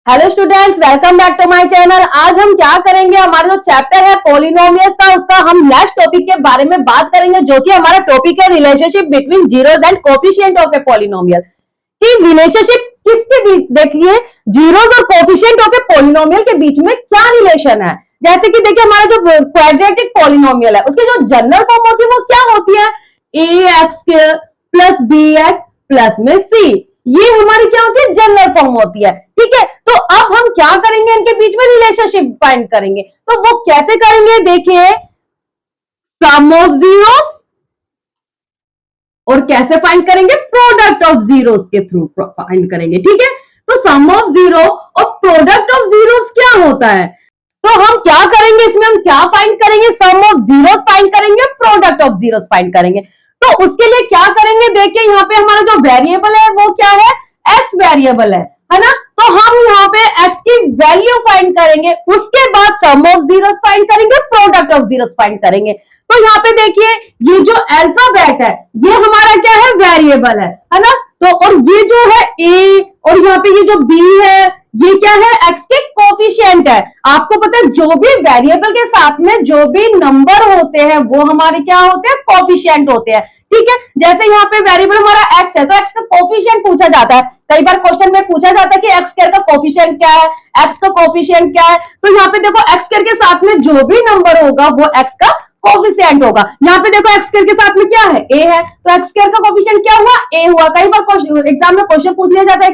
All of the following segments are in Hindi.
Hello students, welcome back to my channel. आज हम क्या करेंगे, हमारा जो चैप्टर है पॉलिनोमियल्स का, उसका हम नेक्स्ट टॉपिक के बारे में बात करेंगे, जो कि हमारा टॉपिक है relationship between zeros and coefficient of a polynomial. कि रिलेशनशिप किसके बीच, देखिए जीरोस और कोफिशिएंट ऑफ ए पॉलिनोमियल के बीच में क्या रिलेशन है। जैसे कि देखिए हमारा जो क्वाड्रेटिक पॉलिनोमियल है उसकी जो जनरल फॉर्म होती है वो क्या होती है, a x square plus b x plus में सी। ये हमारी क्या होती है, जनरल फॉर्म होती है। ठीक है, तो अब हम क्या करेंगे, इनके बीच में रिलेशनशिप फाइंड करेंगे। तो वो कैसे करेंगे, देखिए सम ऑफ जीरोस, और कैसे फाइंड करेंगे, प्रोडक्ट ऑफ जीरोस के थ्रू फाइंड करेंगे। ठीक है, तो सम ऑफ जीरो और प्रोडक्ट ऑफ जीरोस क्या होता है, तो हम क्या करेंगे, इसमें हम क्या फाइंड करेंगे, सम ऑफ जीरोस फाइंड करेंगे, प्रोडक्ट ऑफ जीरोस फाइंड करेंगे। तो उसके लिए क्या करेंगे, देखिए यहाँ पे हमारा जो वेरिएबल है वो क्या है, एक्स वेरिएबल है ना। तो हम यहाँ पे एक्स की वैल्यू फाइंड करेंगे, उसके बाद सम ऑफ जीरोस फाइंड करेंगे, प्रोडक्ट ऑफ जीरोस फाइंड करेंगे। तो यहाँ पे देखिए ये जो अल्फाबेट है ये हमारा क्या है, वेरिएबल है ना। तो और ये जो है ए, और यहाँ पे ये जो बी है ये क्या है, एक्स के कोफिशिएंट है। आपको पता है जो भी वेरिएबल के साथ में जो भी नंबर होते हैं वो हमारे क्या होते हैं, कोफिशिएंट होते हैं। ठीक है, जैसे यहाँ पे वेरिएबल हमारा एक्स है तो एक्स का कोफिशिएंट पूछा जाता है। कई बार क्वेश्चन में पूछा जाता है कि एक्स स्क्वायर का कोफिशिएंट क्या है, एक्स का कोफिशिएंट क्या है। तो यहाँ पे देखो एक्स स्क्वायर के साथ में जो भी नंबर होगा वो एक्स का कोफिशिएंट होगा। यहाँ पे देखो एक्स स्क्वायर के साथ में क्या है, ए है, तो एक्स स्क्वायर का कोफिशिएंट क्या हुआ, ए हुआ। कई बार एग्जाम में क्वेश्चन पूछ लिया जाता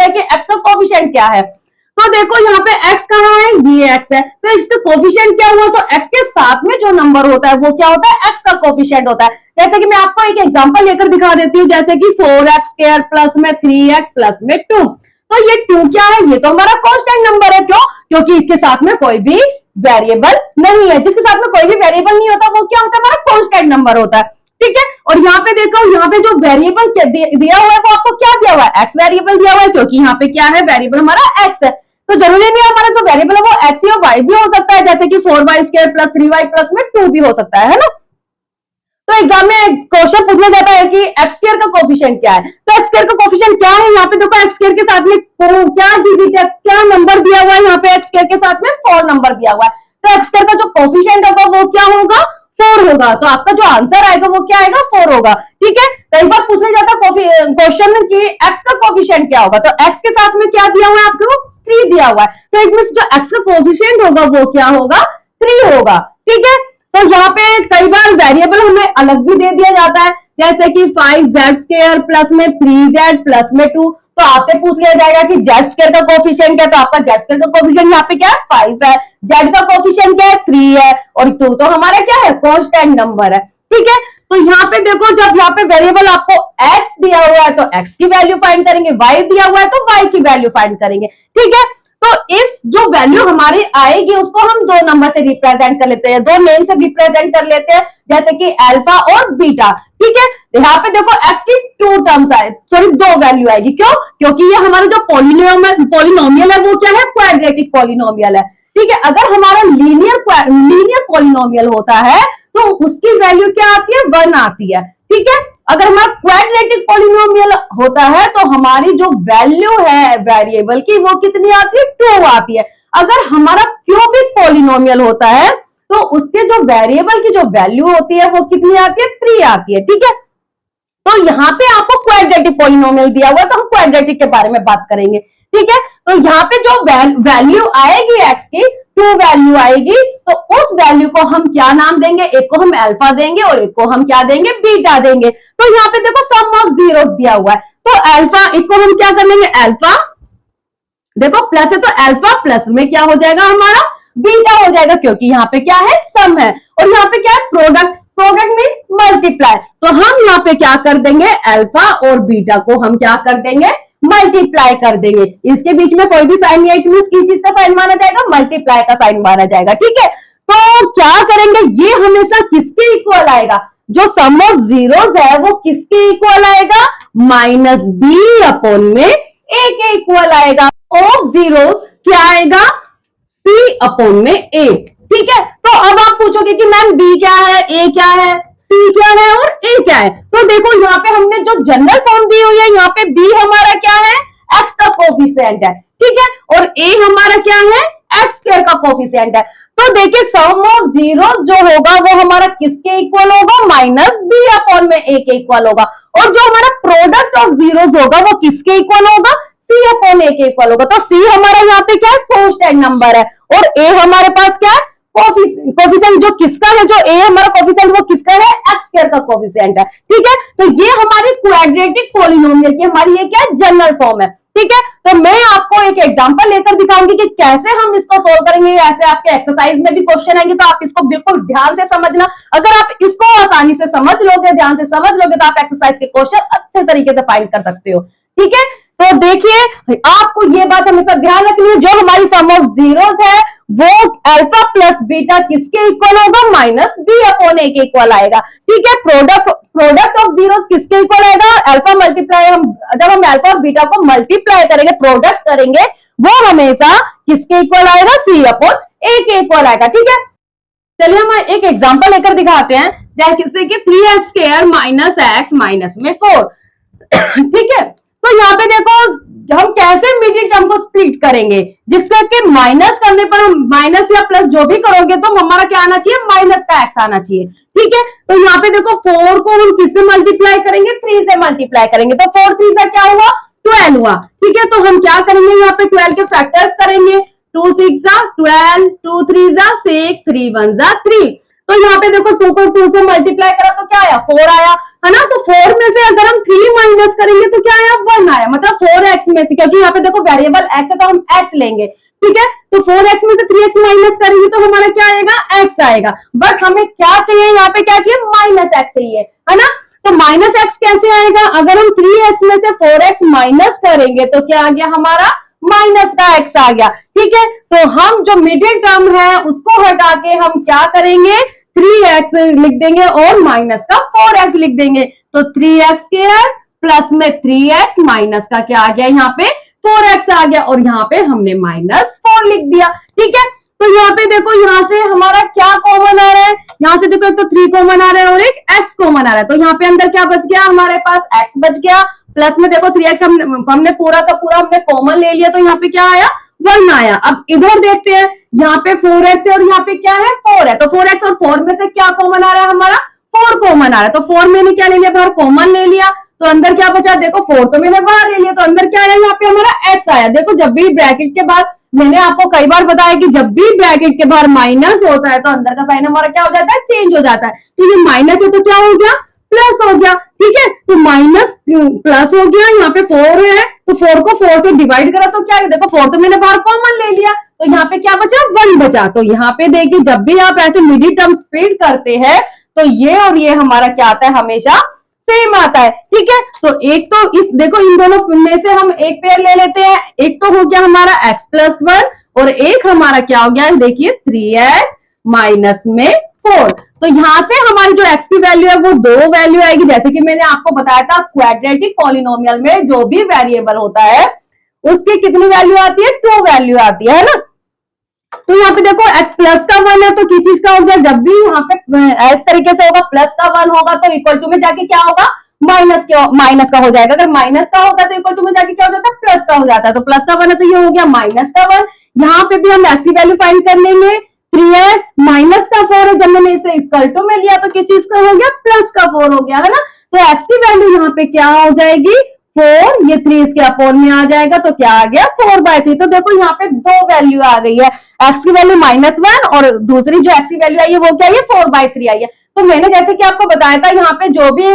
है कि एक्स का कोफिशिएंट क्या है। तो देखो यहाँ पे x कहाँ है, ये x है, तो x का कोफिशिएंट क्या हुआ, तो x के साथ में जो नंबर होता है वो क्या होता है, x का कोफिशिएंट होता है। जैसे कि मैं आपको एक एग्जांपल लेकर दिखा देती हूँ, जैसे कि 4x स्क्वायर प्लस में 3x प्लस में 2। तो ये 2 क्या है, ये तो हमारा कांस्टेंट नंबर है। क्यों, क्योंकि इसके साथ में कोई भी वेरिएबल नहीं है। जिसके साथ में कोई भी वेरिएबल नहीं होता वो क्या होता है, हमारा कांस्टेंट नंबर होता है। ठीक है, और यहाँ पे देखो, यहाँ पे जो वेरिएबल दिया हुआ है वो आपको क्या दिया हुआ है, एक्स वेरिएबल दिया हुआ है, क्योंकि यहाँ पे क्या है, वेरिएबल हमारा एक्स है। तो जरूरी नहीं है हमारा जो वेरिएबल है वो एक्स या वाई भी हो सकता है, जैसे कि 4y square plus 3y plus में 2 भी हो सकता है ना। तो एग्जाम में क्वेश्चन पूछा जाता है कि एक्स स्क्वायर का कोफिशिएंट क्या है, तो एक्स स्क्वायर का कोफिशिएंट क्या है, यहाँ पे देखो एक्स स्क्वायर के साथ में क्या डिजिट है, क्या नंबर दिया हुआ है, यहाँ पे एक्स स्क्वायर के साथ में 4 नंबर दिया हुआ है। तो एक्स स्क्वायर का जो कोफिशिएंट होगा वो क्या होगा, 4 होगा। तो आपका जो आंसर आएगा वो क्या आएगा, 4 होगा। ठीक है, कई बार पूछा जाता है क्वेश्चन में कि एक्स का कोफिशिएंट क्या होगा, तो एक्स के साथ में क्या दिया हुआ है, आपको 3 दिया हुआ है, तो इसमें जो एक्स का कोफिशिएंट होगा वो क्या होगा, 3 होगा। ठीक है, तो यहाँ पे कई बार वेरिएबल हमें अलग भी दे दिया जाता है, जैसे कि 5z स्क्वायर प्लस में 3z प्लस में 2। तो आपसे पूछ लिया जाएगा कि z स्क्वायर का कोफिशिएंट क्या है, तो आपका z स्क्वायर का कोफिशिएंट यहाँ पे क्या है, 5 है, z का कोफिशिएंट क्या है, 3 है, और 2 तो हमारा क्या है, कांस्टेंट नंबर है। ठीक है, तो यहाँ पे देखो जब यहाँ पे वेरिएबल आपको x दिया हुआ है तो x की वैल्यू फाइंड करेंगे, y दिया हुआ है तो y की वैल्यू फाइंड करेंगे। ठीक है, तो इस जो वैल्यू हमारी आएगी उसको हम 2 नंबर से रिप्रेजेंट कर लेते हैं, 2 नेम से रिप्रेजेंट कर लेते हैं, जैसे कि अल्फा और बीटा। ठीक है, यहाँ पे देखो x की 2 टर्म्स आए, सॉरी 2 वैल्यू आएगी। क्यों, क्योंकि ये हमारा जो पॉलिनोमियल है वो क्या है, क्वाड्रेटिक पॉलिनोमियल है। ठीक है, अगर हमारा लीनियर पॉलिनोमियल होता है तो उसकी वैल्यू क्या आती है, 1 आती है। ठीक है, अगर हमारा क्वाड्रेटिक पॉलिनोमियल होता है तो हमारी जो वैल्यू है वेरिएबल की वो कितनी आती है, 2 आती है। अगर हमारा क्यूबिक पॉलिनोमियल होता है तो उसके जो वेरिएबल की जो वैल्यू होती है वो कितनी आती है, 3 आती है। ठीक है, तो यहाँ पे आपको क्वाड्रेटिक पॉलिनोमियल दिया हुआ है तो हम क्वाड्रेटिक के बारे में बात करेंगे। ठीक है, तो यहाँ पे जो वैल्यू आएगी एक्स की 2 वैल्यू आएगी, तो उस वैल्यू को हम क्या नाम देंगे, एक को हम अल्फा देंगे और एक को हम क्या देंगे, बीटा देंगे। तो यहाँ पे देखो सम ऑफ जीरोस दिया हुआ है, तो अल्फा, एक को हम क्या कर लेंगे, अल्फा, देखो प्लस है तो अल्फा प्लस में क्या हो जाएगा, हमारा बीटा हो जाएगा, क्योंकि यहाँ पे क्या है, सम है, और यहाँ पे क्या है, प्रोडक्ट, प्रोडक्ट मीन्स मल्टीप्लाई। तो हम यहाँ पे क्या कर देंगे, अल्फा और बीटा को हम क्या कर देंगे, मल्टीप्लाई कर देंगे। इसके बीच में कोई भी साइन नहीं है, किस चीज का साइन माना जाएगा, मल्टीप्लाई का साइन माना जाएगा। ठीक है, तो क्या करेंगे, ये हमेशा किसके इक्वल आएगा, जो सम ऑफ जीरोस है वो किसके इक्वल आएगा, माइनस बी अपॉन में ए के इक्वल आएगा। ऑफ जीरो क्या आएगा, सी अपॉन में ए। ठीक है, तो अब आप पूछोगे कि मैम बी क्या है, ए क्या है, सी क्या है और ए क्या है। तो देखो यहाँ पे हमने जो जनरल फॉर्म दी हुई है, यहाँ पे बी हमारा क्या है, एक्स का कोफिशिएंट है, ठीक है, और a हमारा क्या है, एक्स स्क्वायर का कोफिशिएंट है। तो देखिए सम ऑफ जीरो जो होगा वो हमारा किसके इक्वल होगा, माइनस बी अपॉन में ए के इक्वल होगा, और जो हमारा प्रोडक्ट ऑफ जीरोस होगा वो किसके इक्वल होगा, सी अपॉन ए के इक्वल होगा। तो सी हमारा यहाँ पे क्या है, कांस्टेंट नंबर है, और ए हमारे पास क्या है, कोफिशिएंट जो किसका है, जो ए हमारा कोफिशिएंट वो किसका है, एक्स स्क्वायर का कोफिशिएंट है, ठीक है। तो ये हमारी क्वाड्रेटिक पॉलिनोमियल की हमारी ये क्या है, जनरल फॉर्म है, ठीक है। तो मैं आपको एक एग्जांपल लेकर दिखाऊंगी कि कैसे हम इसको सोल्व करेंगे। ऐसे आपके एक्सरसाइज में भी क्वेश्चन आएंगे तो आप इसको बिल्कुल ध्यान से समझना। अगर आप इसको आसानी से समझ लोगे, ध्यान से समझ लोगे, तो आप एक्सरसाइज के क्वेश्चन अच्छे तरीके से फाइंड कर सकते हो, ठीक है। तो देखिए आपको ये बात हमेशा ध्यान रखनी है, जो हमारी सम ऑफ जीरोस है वो अल्फा प्लस बीटा किसके इक्वल होगा, माइनस बी अपॉन ए के इक्वल आएगा, ठीक है। प्रोडक्ट ऑफ जीरोस किसके इक्वल आएगा, अल्फा मल्टीप्लाई, हम जब हम अल्फा और बीटा को मल्टीप्लाई करेंगे, प्रोडक्ट करेंगे, वो हमेशा किसके इक्वल आएगा, सी अपॉन ए के इक्वल आएगा, ठीक है। चलिए हम एक एग्जांपल लेकर दिखाते हैं, जैसे कि 3x square minus x minus में 4, ठीक है। तो यहाँ पे देखो हम कैसे मिडिल टर्म को स्प्लिट करेंगे, जिसका कि माइनस करने पर हम माइनस या प्लस जो भी करोगे तो हमारा क्या आना चाहिए, माइनस का एक्स आना चाहिए, ठीक है। तो यहाँ पे देखो 4 को हम किससे मल्टीप्लाई करेंगे, 3 से मल्टीप्लाई करेंगे, तो 4 3 से क्या हुआ, 12 हुआ, ठीक है। तो हम क्या करेंगे, यहाँ पे 12 के फैक्टर्स करेंगे, 2 6 जा 12, 2 3 जा 6, 3 1 जा 3। तो यहाँ पे देखो 2 को 2 से मल्टीप्लाई करा तो क्या आया, 4 आया, है ना। तो 4 में से अगर हम 3 माइनस करेंगे तो क्या आया, 1 आया, मतलब 4x में से, क्योंकि यहाँ पे देखो वेरिएबल x है तो हम x लेंगे, ठीक है। तो 4x में से 3x माइनस करेंगे तो हमारा क्या आएगा, x आएगा। बट हमें क्या चाहिए, यहाँ पे क्या चाहिए, माइनस x चाहिए, है ना। तो माइनस x कैसे आएगा, अगर हम 3x में से 4x माइनस करेंगे तो क्या आ गया, हमारा माइनस का x आ गया, ठीक है। तो हम जो मिडिल टर्म है उसको हटा के हम क्या करेंगे, 3x लिख देंगे और माइनस का 4x लिख देंगे। तो 3x स्क्वायर प्लस में 3x माइनस का क्या आ गया, यहाँ पे 4x आ गया, और यहाँ पे हमने -4 लिख दिया, ठीक है। तो यहाँ पे देखो, यहाँ से हमारा क्या कॉमन आ रहा है, यहाँ से देखो एक तो 3 कॉमन आ रहा है और एक x कॉमन आ रहा है, तो यहाँ पे अंदर क्या बच गया, हमारे पास x बच गया, प्लस में देखो 3x हमने पूरा का पूरा हमने कॉमन ले लिया, तो यहाँ पे क्या आया, 1 आया। अब इधर देखते हैं, यहाँ पे 4x है और यहाँ पे क्या है, 4 है, तो 4x और 4 में से क्या कॉमन आ रहा है, हमारा 4 कॉमन आ रहा है। तो 4 मैंने क्या ले लिया, बाहर कॉमन ले लिया, तो अंदर क्या बचा, देखो 4 तो मैंने बाहर ले लिया, तो अंदर क्या आया, यहाँ पे हमारा x आया। देखो जब भी ब्रैकेट के बाद, मैंने आपको कई बार बताया कि जब भी ब्रैकेट के बाहर माइनस होता है तो अंदर का साइन हमारा क्या हो जाता है, चेंज हो जाता है। तो ये माइनस है तो क्या हो गया, प्लस हो गया, ठीक है। तो माइनस प्लस हो गया, यहाँ पे 4 है तो 4 को 4 से डिवाइड करा तो क्या है, देखो 4 तो मैंने बाहर कॉमन ले लिया, तो यहाँ पे क्या बचा, 1 बचा। तो यहाँ पे देखिए जब भी आप ऐसे मिडिल टर्म स्प्लिट करते हैं तो ये और ये हमारा क्या आता है, हमेशा सेम आता है, ठीक है। तो एक तो इस देखो इन दोनों में से हम एक पेयर ले लेते हैं, एक तो हो गया हमारा x + 1 और एक हमारा क्या हो गया, देखिए 3x माइनस में 4। तो यहाँ से हमारी जो x की वैल्यू है वो 2 वैल्यू आएगी, जैसे कि मैंने आपको बताया था क्वाड्रेटिक पॉलिनोमियल में जो भी वेरिएबल होता है उसकी कितनी वैल्यू आती है, 2 वैल्यू आती है ना। तो यहाँ पे देखो x प्लस का 1 है तो किस चीज का हो गया, जब भी यहाँ पे इस तरीके से होगा प्लस का 1 होगा तो इक्वल टू में जाके क्या होगा, माइनस का हो जाएगा। अगर माइनस का होता है तो इक्वल टू में जाके क्या हो जाता है, प्लस का हो जाता है। तो प्लस का 1 है तो ये हो गया माइनस का 1। यहाँ पे भी हम x की वैल्यू फाइंड कर लेंगे, 3x माइनस का 4 है, जब मैंने इसे इक्वल टू में लिया तो किस चीज का हो गया, प्लस का 4 हो गया, है ना। तो x की वैल्यू यहाँ पे क्या हो जाएगी, 4, ये 3 इसके अपॉन में आ जाएगा तो क्या आ गया, 4/3। तो देखो यहाँ पे 2 वैल्यू आ गई है, x की वैल्यू -1 और दूसरी जो x की वैल्यू आई है वो क्या है, 4/3 आई है। तो मैंने जैसे कि आपको बताया था यहाँ पे जो भी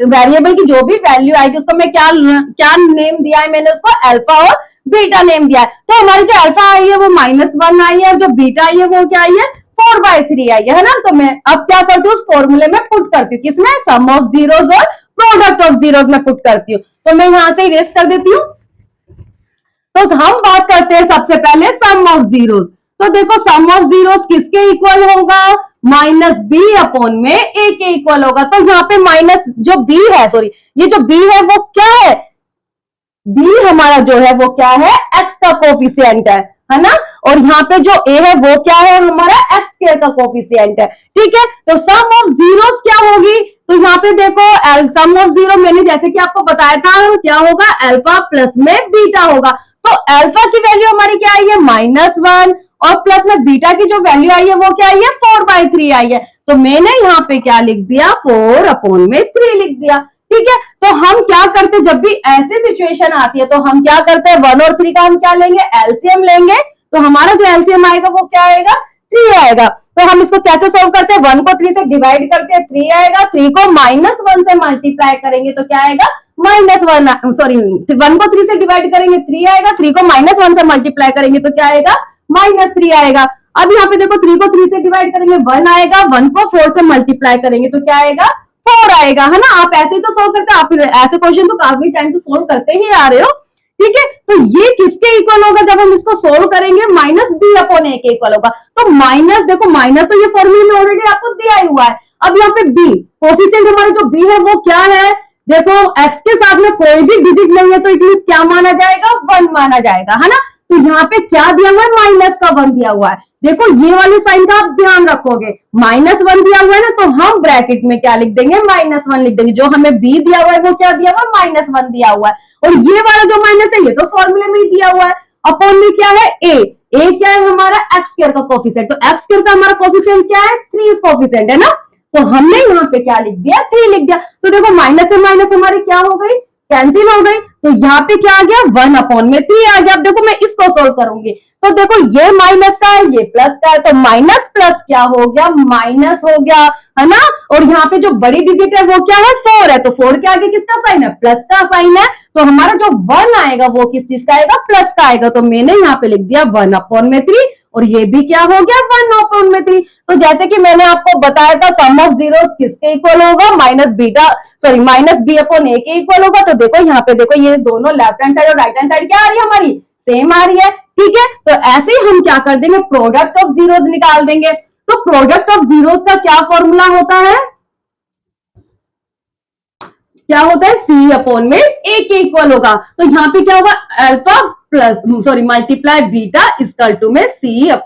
वेरिएबल की जो भी वैल्यू आएगी उसको मैं क्या नेम दिया है, मैंने उसको अल्फा और बीटा नेम दिया है। तो हमारी जो अल्फा आई है वो -1 आई है और जो बीटा आई है वो क्या आई है, 4/3 आई है ना। तो मैं अब क्या करती हूँ, उस फॉर्मूले में पुट करती हूँ, किसमें, सम ऑफ जीरोस और प्रोडक्ट ऑफ जीरोस में पुट करती हूँ। तो मैं यहां से इरेज कर देती हूँ। तो हम बात करते हैं सबसे पहले सम ऑफ जीरोस। तो देखो सम ऑफ जीरोस किसके इक्वल होगा, -b अपॉन में a के इक्वल होगा। तो यहाँ पे माइनस जो b है, सॉरी ये जो b है वो क्या है, b हमारा जो है वो क्या है, x का कोफिशिएंट है ना। और यहाँ पे जो a है वो क्या है, हमारा x स्क्वायर का कोफिशिएंट है, ठीक है। तो सम ऑफ जीरोस क्या होगी, तो यहाँ पे देखो सम ऑफ जीरो मैंने जैसे कि आपको बताया था क्या होगा, अल्फा प्लस में बीटा होगा। तो अल्फा की वैल्यू हमारी क्या आई है, -1, और प्लस में बीटा की जो वैल्यू आई है वो क्या आई है, 4/3 आई है। तो मैंने यहाँ पे क्या लिख दिया, 4/3 लिख दिया। ठीक है, तो हम क्या करते, जब भी ऐसी सिचुएशन आती है तो हम क्या करते हैं, 1 और 3 का हम क्या लेंगे, एलसीएम लेंगे। तो हमारा जो एलसीएम आएगा वो क्या आएगा, 3 आएगा। तो हम इसको कैसे सोल्व करते हैं, 1 को 3 से डिवाइड करते हैं, 3 आएगा। 3 को -1 से मल्टीप्लाई करेंगे तो क्या आएगा, -1, सॉरी 1 को 3 से डिवाइड करेंगे 3 आएगा, 3 को -1 से मल्टीप्लाई करेंगे तो क्या आएगा, -3 आएगा। अब यहाँ पे देखो 3 को 3 से डिवाइड करेंगे 1 आएगा, 1 को 4 से मल्टीप्लाई करेंगे तो क्या आएगा, 4 आएगा, है ना। आप ऐसे ही तो सोल्व करते हैं, आप ऐसे क्वेश्चन तो काफी टाइम से सोल्व करते ही आ रहे हो। ठीक है, तो ये किसके इक्वल होगा, जब हम इसको सोल्व करेंगे -b/a के इक्वल होगा। तो माइनस, देखो माइनस तो ये फॉर्मूले में ऑलरेडी आपको दिया ही हुआ है। अब यहाँ पे b कोफिशिएंट हमारा जो b है वो क्या है, देखो x के साथ में कोई भी डिजिट नहीं है तो इट मींस क्या माना जाएगा, 1 माना जाएगा, है ना। तो यहाँ पे क्या दिया हुआ है, -1 दिया हुआ है। देखो ये वाले साइन का आप ध्यान रखोगे, -1 दिया हुआ है ना, तो हम ब्रैकेट में क्या लिख देंगे, -1 लिख देंगे। जो हमें b दिया हुआ है वो क्या दिया हुआ है, -1 दिया हुआ है। और ये वाला जो माइनस है ये तो फॉर्मूले में ही दिया हुआ है। अपॉन में क्या है, a क्या है हमारा, x² का कोफिशिएंट। तो x² का हमारा कोफिशिएंट क्या है, 3 कोफिशिएंट है ना। तो हमने यहाँ पे क्या लिख दिया, 3 लिख दिया। तो देखो माइनस से माइनस हमारी क्या हो गई, कैंसिल हो गई। तो यहाँ पे क्या आ गया, 1/3 आ गया। अब देखो मैं इसको सोल्व करूंगी तो देखो ये माइनस का है, ये प्लस का है, तो माइनस प्लस क्या हो गया, माइनस हो गया, है ना। और यहाँ पे जो बड़ी डिजिट है वो क्या है, 4 है। तो 4 के आगे किसका साइन है, प्लस का साइन है। तो हमारा जो 1 आएगा वो किस चीज का आएगा, प्लस का आएगा। तो मैंने यहाँ पे लिख दिया 1/3, और ये भी क्या हो गया, 1/3। तो जैसे कि मैंने आपको बताया था सम ऑफ जीरोस किसके इक्वल होगा, -b/a के इक्वल होगा। तो देखो यहाँ पे देखो ये दोनों लेफ्ट हैंड साइड और राइट हैंड साइड क्या आ रही है, हमारी सेम आ रही है। ठीक है, तो ऐसे ही हम क्या कर देंगे, प्रोडक्ट ऑफ जीरोस निकाल देंगे। तो प्रोडक्ट ऑफ जीरोस का क्या फॉर्मूला होता है, क्या होता है, c/a के इक्वल होगा। तो यहाँ पे क्या होगा, alpha plus sorry multiply beta equal to में c/a।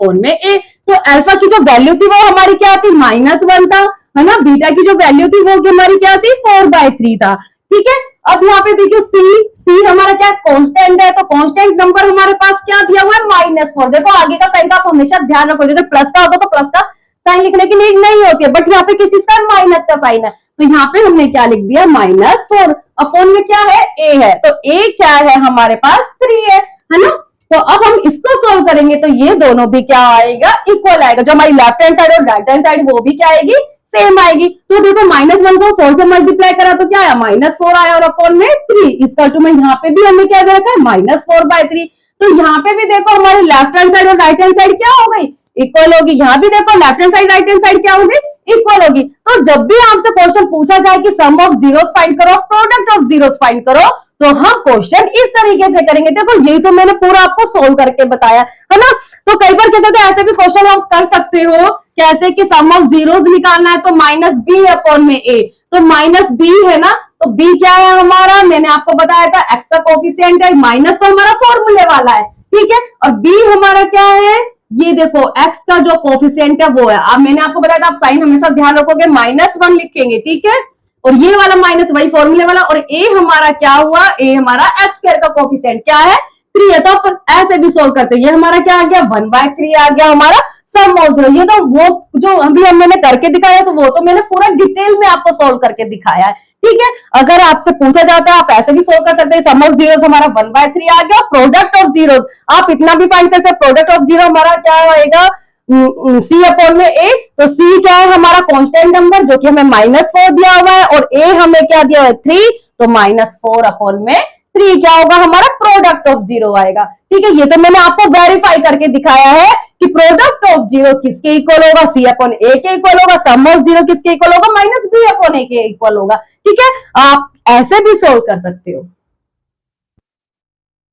तो अल्फा की जो वैल्यू थी वो हमारी क्या थी, -1 था, है ना। बीटा की जो वैल्यू थी वो हमारी क्या थी, 4/3 था। ठीक है, अब यहाँ पे देखियो c हमारा क्या कांस्टेंट है। तो कांस्टेंट नंबर हमारे पास क्या दिया हुआ है, -4। देखो आगे का साइन का आप हमेशा ध्यान रखोगे, अगर प्लस का होगा तो प्लस का साइन लिखने की नीड नहीं होती है, बट यहाँ पे किस चीज का, माइनस का साइन है। तो यहाँ पे हमने क्या लिख दिया, -4 अपॉन में क्या है, a है। तो a क्या है हमारे पास, 3 है ना। तो अब हम इसको सोल्व करेंगे तो ये दोनों भी क्या आएगा, इक्वल आएगा। जो हमारी लेफ्ट हैंड साइड और राइट हैंड साइड वो भी क्या आएगी, सेम आएगी। तो देखो -1 को 4 से मल्टीप्लाई करा तो क्या आया, -4 आया, और अपॉन में 3 इसका टू में यहाँ पे भी हमने क्या दे रखा है, -4/3। तो यहाँ पे भी देखो हमारी लेफ्ट हैंड साइड और राइट हैंड साइड क्या हो गई, इक्वल होगी। यहाँ भी देखो left hand side right hand side क्या होगी, इक्वल होगी। तो जब भी आपसे क्वेश्चन पूछा जाए कि सम ऑफ जीरोस फाइंड करो, प्रोडक्ट ऑफ जीरोस फाइंड करो, तो हम क्वेश्चन इस तरीके से करेंगे। देखो यही तो मैंने पूरा आपको सोल्व करके बताया है ना। तो कई बार क्या कहते हैं, ऐसे भी क्वेश्चन आप कर सकते हो कैसे कि सम ऑफ जीरोस निकालना है तो -b/a। तो -b है ना, तो b क्या है हमारा, मैंने आपको बताया था x का कोफिशिएंट है, माइनस तो हमारा फॉर्मूले वाला है। ठीक है, और b हमारा क्या है, ये देखो x का जो कोफिशिएंट है वो है। अब मैंने आपको बताया था आप साइन हमेशा ध्यान रखोगे, -1 लिखेंगे। ठीक है, और ये वाला माइनस वही फॉर्मूले वाला। और a हमारा क्या हुआ, a हमारा x² का कोफिशिएंट क्या है, 3 है। तो अपन ऐसे भी सोल्व करते हैं। ये हमारा क्या आ गया, 1/3 आ गया हमारा सम ऑफ जीरो। ये तो वो जो अभी मैंने करके दिखाया तो वो तो मैंने पूरा डिटेल में आपको सोल्व करके दिखाया है। ठीक है, अगर आपसे पूछा जाता है आप ऐसे भी सोल्व कर सकते हैं। सम ऑफ जीरोस हमारा 1/3 आ गया। प्रोडक्ट ऑफ जीरोस आप इतना भी फाइंड कर सकते हैं। प्रोडक्ट ऑफ जीरो हमारा क्या आएगा, c/a। तो c क्या है हमारा कांस्टेंट नंबर जो कि हमें -4 दिया हुआ है, और a हमें क्या दिया हुआ है, 3। तो -4/3 क्या होगा हमारा, प्रोडक्ट ऑफ जीरो आएगा। ठीक है, ये तो मैंने आपको वेरीफाई करके दिखाया है कि प्रोडक्ट ऑफ जीरो किसके इक्वल होगा, c/a के इक्वल होगा। सम ऑफ जीरो किसके इक्वल होगा, -b/a के इक्वल होगा। ठीक है, आप ऐसे भी सोल्व कर सकते हो।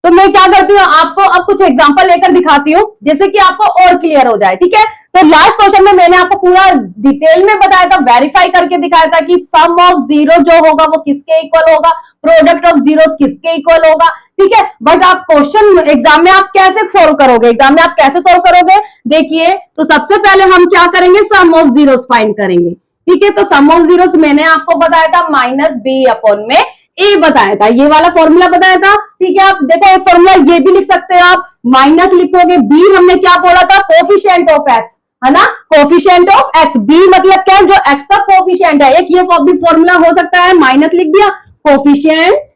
तो मैं क्या करती हूँ, आपको अब कुछ एग्जांपल लेकर दिखाती हूँ जिससे कि आपको और क्लियर हो जाए। ठीक है, तो लास्ट क्वेश्चन में मैंने आपको पूरा डिटेल में बताया था, वेरीफाई करके दिखाया था कि सम ऑफ जीरो जो होगा वो किसके इक्वल होगा, प्रोडक्ट ऑफ जीरो किसके इक्वल होगा। ठीक है, बट आप क्वेश्चन एग्जाम में आप कैसे सोल्व करोगे, एग्जाम में आप कैसे सोल्व करोगे, देखिए। तो सबसे पहले हम क्या करेंगे, सम ऑफ जीरोस फाइंड करेंगे। ठीक है। तो सम ऑफ जीरोस मैंने आपको बताया था माइनस बी अपॉन में ए बताया था, ये वाला फॉर्मूला बताया था। ठीक है, आप देखो एक फॉर्मूला ये भी लिख सकते हो आप, माइनस लिखोगे, बी हमने क्या बोला था, कोफिशिएंट ऑफ एक्स, है ना, कोफिशिएंट ऑफ एक्स। बी मतलब क्या है, जो एक्स का कोफिशिएंट है। एक ये भी फॉर्मूला हो सकता है, माइनस लिख दिया, कोफिशिएंट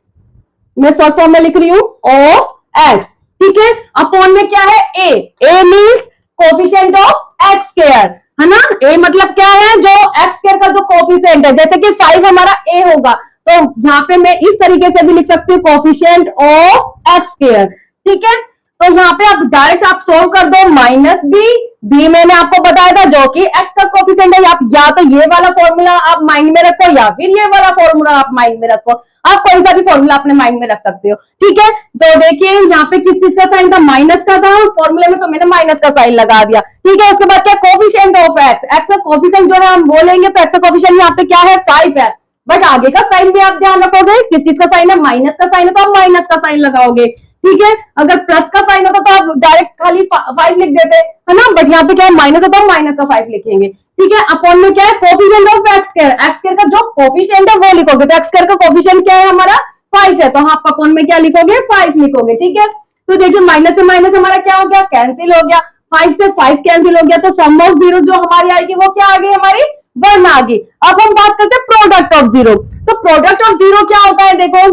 मैं शॉर्ट फॉर्म में लिख रही हूं ऑफ एक्स, ठीक है, अपॉन में क्या है a means coefficient of x square, है ना। ए मतलब क्या है, जो एक्स स्क्वायर का जो कोफिशिएंट है, जैसे कि 5 हमारा ए होगा, तो यहाँ पे मैं इस तरीके से भी लिख सकती हूँ, कोफिशिएंट ऑफ एक्स स्क्वायर, ठीक है। तो यहाँ पे आप डायरेक्ट आप सोल्व कर दो, माइनस बी मैंने आपको बताया था जो कि एक्स का कोफिशिएंट है। आप या तो ये वाला फॉर्मूला आप माइंड में रखो या फिर ये वाला फॉर्मूला आप माइंड में रखो, आप कोई सा भी फॉर्मूला अपने माइंड में रख सकते हो, ठीक है। तो देखिए यहाँ पे किस चीज का साइन था, माइनस का था, फॉर्मूले में तो मैंने माइनस का साइन लगा दिया, ठीक है। उसके बाद क्या, कोफिशिएंट ऑफ एक्स, एक्स का कोफिशिएंट जो है हम बोलेंगे तो एक्स का कोफिशिएंट यहाँ पे क्या है, 5 है, बट आगे का साइन भी आप ध्यान रखोगे, किस चीज का साइन है, माइनस का साइन है, तो आप माइनस का साइन लगाओगे, ठीक है। अगर प्लस का साइन होता तो आप डायरेक्ट खाली 5 लिख देते, है ना, बट यहाँ पे क्या है, माइनस होता है, माइनस का 5 लिखेंगे, ठीक है। अपॉन में क्या है, कोफिशिएंट ऑफ एक्स स्क्वायर का जो कोफिशिएंट है वो लिखोगे, तो एक्स स्क्वायर का कोफिशिएंट क्या है हमारा, 5 है, तो आप अपॉन में क्या लिखोगे, 5 लिखोगे, ठीक है। तो देखिए माइनस से माइनस हमारा क्या हो गया, कैंसिल हो गया, 5 से 5 कैंसिल हो गया, तो सम ऑफ जीरो जो हमारी आएगी वो क्या आ गई हमारी, 1 आ गई। अब हम बात करते हैं प्रोडक्ट ऑफ जीरो। तो प्रोडक्ट ऑफ जीरो क्या होता है, देखो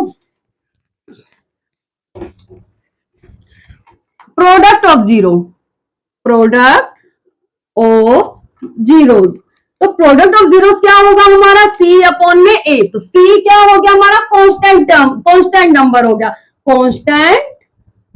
product of zero, product of zeros, तो प्रोडक्ट ऑफ जीरोस क्या होगा हमारा, सी अपॉन में ए। तो सी क्या हो गया हमारा, कांस्टेंट टर्म, कांस्टेंट नंबर हो गया, कांस्टेंट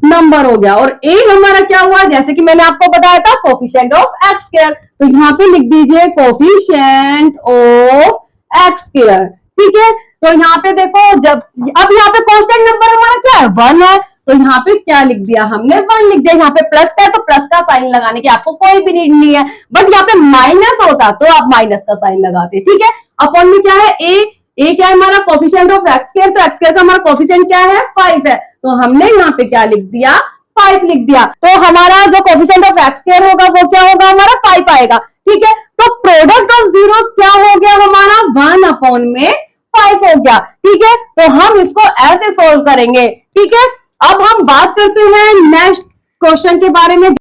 नंबर हो गया, और ए हमारा क्या हुआ, जैसे कि मैंने आपको बताया था, कोफिशिएंट ऑफ एक्स स्क्वायर, तो यहाँ पे लिख दीजिए कोफिशिएंट ऑफ एक्स स्क्वायर, ठीक है। तो यहाँ पे देखो, जब अब यहाँ पे कांस्टेंट नंबर हमारा क्या है, 1 है, तो यहाँ पे क्या लिख दिया हमने, 1 लिख दिया। यहाँ पे प्लस का है तो प्लस का साइन लगाने की आपको कोई भी नीड नहीं है, बट यहाँ पे माइनस होता तो आप माइनस का साइन लगाते, ठीक है। अपॉन में क्या है, ए क्या है हमारा, कोफिशिएंट ऑफ एक्स स्क्वायर, तो एक्स स्क्वायर का हमारा कोफिशिएंट क्या है, 5 है, तो हमने यहाँ पे क्या लिख दिया, 5 लिख दिया। तो हमारा जो कोफिशिएंट ऑफ एक्स स्क्वायर होगा वो क्या होगा हमारा, 5 आएगा, ठीक है। तो प्रोडक्ट ऑफ जीरो क्या हो गया हमारा, 1 अपॉन में 5 हो गया, ठीक है। तो हम इसको ऐसे सोल्व करेंगे, ठीक है। अब हम बात करते हैं नेक्स्ट क्वेश्चन के बारे में।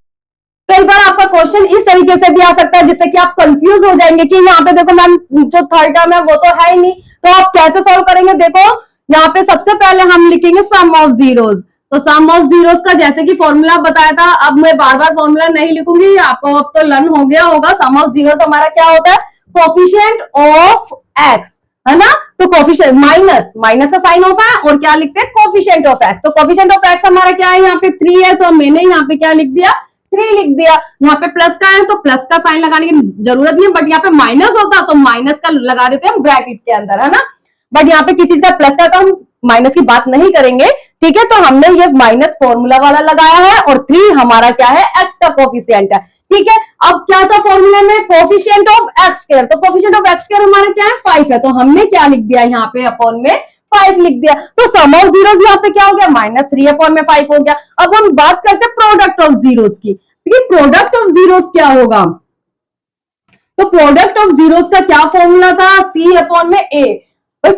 कई बार आपका क्वेश्चन इस तरीके से भी आ सकता है जिससे कि आप कंफ्यूज हो जाएंगे कि यहाँ पे देखो मैम जो थर्ड टर्म है वो तो है ही नहीं, तो आप कैसे सॉल्व करेंगे। देखो यहाँ पे सबसे पहले हम लिखेंगे सम ऑफ जीरोस, तो सम ऑफ जीरोस का जैसे कि फॉर्मूला बताया था, अब मैं बार बार फॉर्मूला नहीं लिखूंगी, आपको अब तो लर्न हो गया होगा। सम ऑफ जीरोस हमारा क्या होता है, कोफिशिएंट ऑफ एक्स, है ना, तो कोफिशिएंट माइनस का साइन होता है और क्या लिखते हैं, कोफिशिएंट ऑफ एक्स। तो कोफिशिएंट ऑफ एक्स हमारा क्या है, यहाँ पे 3 है, तो मैंने यहाँ पे क्या लिख दिया, 3 लिख दिया। यहाँ पे प्लस का है तो प्लस का साइन लगाने की जरूरत नहीं है, बट यहाँ पे माइनस होता तो माइनस का लगा देते हैं ब्रैकेट के अंदर, है ना, बट यहाँ पे किसी का प्लस का तो हम माइनस की बात नहीं करेंगे, ठीक है। तो हमने ये माइनस फॉर्मूला वाला लगाया है और 3 हमारा क्या है, एक्स का कोफिशिएंट है, ठीक है। अब क्या था फॉर्मूले में, कोफिशिएंट ऑफ एक्स स्क्वायर, तो कोफिशिएंट ऑफ एक्स स्क्वायर हमारा क्या है, 5 है, तो हमने क्या लिख दिया यहाँ पे, अपॉन में 5 लिख दिया। तो सम ऑफ जीरोस यहाँ पे क्या हो गया, -3 अपॉन में 5 हो गया। अब हम बात करते हैं प्रोडक्ट ऑफ जीरोस की, ठीक, प्रोडक्ट ऑफ जीरोस क्या होगा। तो प्रोडक्ट ऑफ जीरोस का क्या फॉर्मूला था, सी अपॉन में ए। सी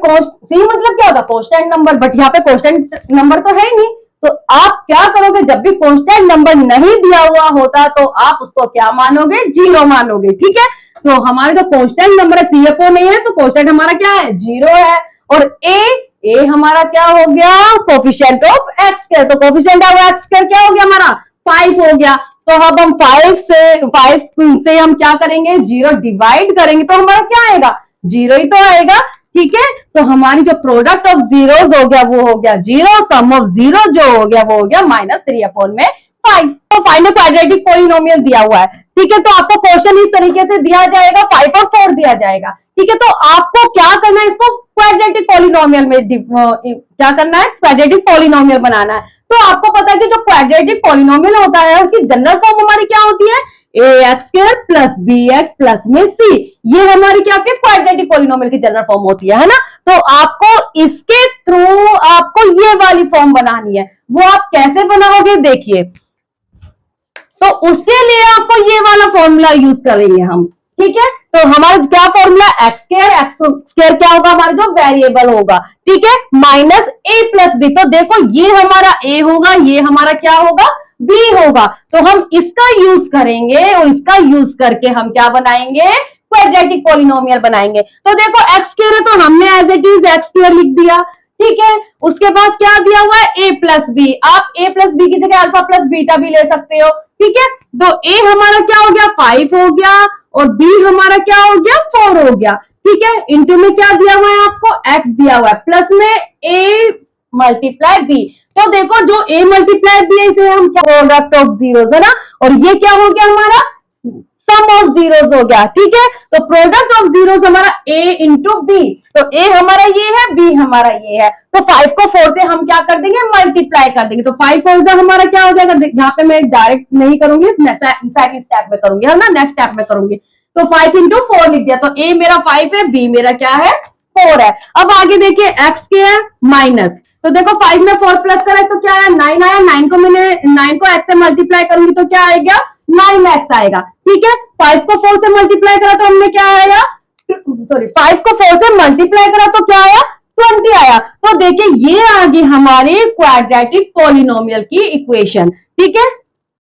मतलब क्या होता है, कांस्टेंट नंबर, बट यहाँ पे कांस्टेंट नंबर तो है ही नहीं, तो आप क्या करोगे, जब भी कांस्टेंट नंबर नहीं दिया हुआ होता तो आप उसको क्या मानोगे, 0 मानोगे, ठीक है। तो हमारे जो कांस्टेंट नंबर है सी अपॉन ए है, तो कांस्टेंट हमारा क्या है, 0 है, और ए हमारा क्या हो गया, कोफिशिएंट ऑफ एक्स स्क्वायर, तो कोफिशिएंट ऑफ एक्स स्क्वायर क्या हो गया हमारा, 5 हो गया। तो अब हम 5 से हम क्या करेंगे, 0 डिवाइड करेंगे तो हमारा क्या आएगा, 0 ही तो आएगा, ठीक है। तो हमारी जो प्रोडक्ट ऑफ जीरोस हो गया वो हो गया 0, सम ऑफ जीरो जो हो गया वो हो गया -3 अपॉन में 5। तो फाइंड क्वाड्रेटिक पॉलिनोमियल दिया हुआ है, ठीक है। तो आपको क्वेश्चन इस तरीके से दिया जाएगा, 5 और 4 दिया जाएगा, ठीक है। तो आपको क्या करना है, इसको क्वाड्रेटिक पॉलिनोमियल में क्या करना है, क्वाड्रेटिक पॉलिनोमियल बनाना है। तो आपको पता है कि जो क्वाड्रेटिक पॉलिनोमियल होता है उसकी जनरल फॉर्म हमारी क्या होती है, ax² प्लस bx प्लस में c, ये हमारी क्या होती है, क्वाड्रेटिक पॉलिनोमियल की जनरल फॉर्म होती है ना। तो आपको इसके थ्रू आपको ये वाली फॉर्म बनानी है, वो आप कैसे बनाओगे देखिए। तो उसके लिए आपको ये वाला फॉर्मूला यूज करेंगे हम, ठीक है। तो हमारा क्या फॉर्मूला, एक्स स्क्वायर क्या होगा हमारा जो वेरिएबल होगा, ठीक है, माइनस ए प्लस बी। तो देखो ये हमारा ए होगा, ये हमारा क्या होगा, बी होगा। तो हम इसका यूज करेंगे और इसका यूज करके हम क्या बनाएंगे, क्वाड्रेटिक पॉलिनोमियल बनाएंगे। तो देखो एक्स स्क्वायर है तो हमने as it is x square लिख दिया, ठीक है। उसके बाद क्या दिया हुआ है, ए प्लस बी। आप ए प्लस बी की जगह अल्फा प्लस बीटा भी ले सकते हो, ठीक है। तो ए हमारा क्या हो गया, 5 हो गया, और बी हमारा क्या हो गया, 4 हो गया, ठीक है। इंटू में क्या दिया हुआ है आपको, एक्स दिया हुआ है, प्लस में ए मल्टीप्लाई बी। तो देखो जो ए मल्टीप्लाई बी है इसे हम क्या, प्रोडक्ट ऑफ जीरोस है ना, और ये क्या हो गया हमारा, सम ऑफ जीरोस हो गया, ठीक है। तो प्रोडक्ट ऑफ जीरोस हमारा ए इंटू बी, तो ए हमारा ये है, बी हमारा ये है। तो 5 को 4 से हम क्या कर देंगे, मल्टीप्लाई कर देंगे। तो 5 4 हमारा क्या हो जाएगा, यहाँ पे मैं डायरेक्ट नहीं करूंगी, सेकंड स्टेप में करूंगी, है ना, नेक्स्ट स्टेप में करूंगी। तो 5 इंटू 4 लिख दिया, तो ए मेरा 5 है, बी मेरा क्या है, 4 है। अब आगे देखिए एक्स क्या है, माइनस। तो देखो 5 में 4 प्लस करें तो क्या है, 9 आया। 9 को एक्स से मल्टीप्लाई करूंगी तो क्या आएगा, 9x आएगा, ठीक है। 5 को 4 से मल्टीप्लाई करा तो हमने क्या आया, सॉरी 5 को 4 से मल्टीप्लाई करा तो क्या आया, 20 आया। तो देखिए ये आ गई हमारी क्वाड्रेटिक पॉलिनोमियल की इक्वेशन, ठीक है,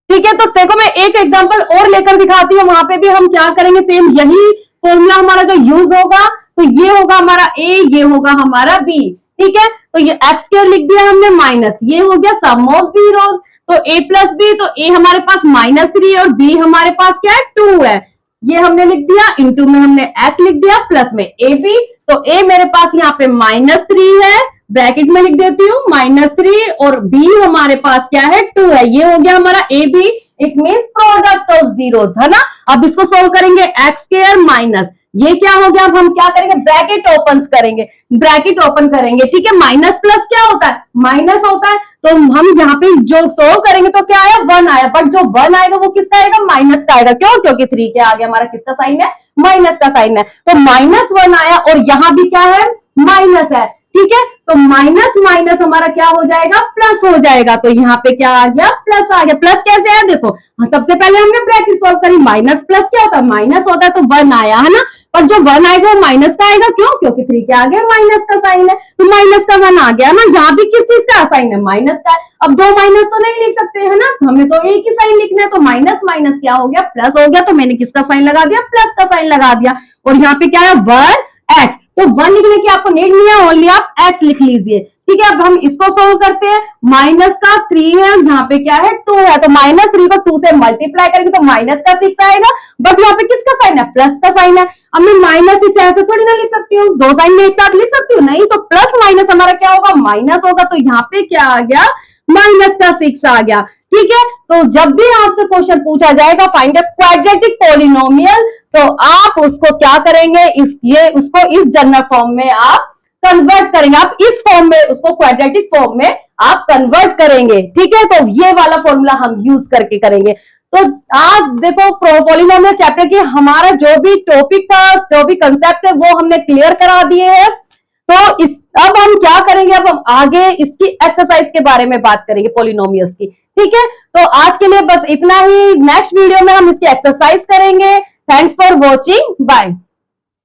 ठीक है। तो देखो मैं एक एग्जांपल और लेकर दिखाती हूँ, वहां पे भी हम क्या करेंगे, सेम यही फॉर्मूला हमारा जो यूज होगा। तो ये होगा हमारा ए, ये होगा हमारा बी, ठीक है। तो ये एक्स स्क्वायर लिख दिया हमने, माइनस ये हो गया सम ऑफ जीरोस। तो a प्लस बी, तो a हमारे पास -3 और b हमारे पास क्या है, 2 है, ये हमने लिख दिया। इंटू में हमने x लिख दिया, प्लस में ए बी। तो a मेरे पास यहाँ पे -3 है, ब्रैकेट में लिख देती हूँ -3, और b हमारे पास क्या है, 2 है। ये हो गया हमारा A B, it means product of zeros, है ना। अब इसको सोल्व करेंगे, एक्स स्क्वायर माइनस ये क्या हो गया, अब हम क्या करेंगे, ब्रैकेट ओपन करेंगे, ब्रैकेट ओपन करेंगे, ठीक है। माइनस प्लस क्या होता है, माइनस होता है। तो हम यहाँ पे जो सोल्व करेंगे तो क्या आया, 1 आया, बट जो 1 आएगा वो किसका आएगा, माइनस का आएगा। क्यों, क्योंकि 3 के आगे हमारा किसका साइन है, माइनस का साइन है। तो -1 आया, और यहाँ भी क्या है, माइनस है, ठीक है। तो माइनस माइनस हमारा क्या हो जाएगा, प्लस हो जाएगा। तो यहाँ पे क्या आ गया, प्लस आ गया। प्लस कैसे आया, देखो सबसे पहले हमने ब्रैकेट सॉल्व करी, माइनस प्लस क्या होता है, माइनस होता है, तो 1 आया, है ना। और जो 1 आएगा वो माइनस का आएगा, क्यों, क्योंकि 3 के आगे माइनस का साइन है, तो माइनस का 1 आ गया ना। यहाँ भी किस चीज का साइन है, माइनस का। अब 2 माइनस तो नहीं लिख सकते, है ना, हमें तो एक ही साइन लिखना है। तो माइनस माइनस क्या हो गया, प्लस हो गया। तो मैंने किसका साइन लगा दिया, प्लस का साइन लगा दिया। और यहाँ पे क्या है, 1x। तो 1 लिखने की आपको नीड नहीं है, ओनली आप x लिख लीजिए, ठीक है। अब हम इसको सोल्व करते हैं, माइनस का 3 है, यहाँ पे क्या है, 2 है। तो -3 को 2 से मल्टीप्लाई करेंगे तो माइनस का 6 आएगा, बट यहाँ पे किसका साइन है, प्लस का साइन है। अब मैं -6 ऐसे थोड़ी ना लिख सकती हूँ, 2 साइन में एक साथ लिख सकती हूँ, नहीं। तो प्लस माइनस हमारा क्या होगा, माइनस होगा। तो यहाँ पे क्या आ गया, माइनस का 6 आ गया, ठीक है। तो जब भी आपसे क्वेश्चन पूछा जाएगा फाइंड द क्वाड्रेटिक पॉलिनोमियल, तो आप उसको क्या करेंगे, उसको इस जनरल फॉर्म में आप कन्वर्ट करेंगे, आप इस फॉर्म में उसको क्वाड्रेटिक फॉर्म में आप कन्वर्ट करेंगे, ठीक है। तो ये वाला फॉर्मूला हम यूज करके करेंगे। तो आज देखो पॉलिनोमियल चैप्टर के हमारा जो भी टॉपिक था, जो भी कंसेप्ट है वो हमने क्लियर करा दिए हैं। तो अब हम क्या करेंगे, अब हम आगे इसकी एक्सरसाइज के बारे में बात करेंगे, पॉलिनोमियल्स की, ठीक है। तो आज के लिए बस इतना ही, नेक्स्ट वीडियो में हम इसकी एक्सरसाइज करेंगे। Thanks for watching, bye.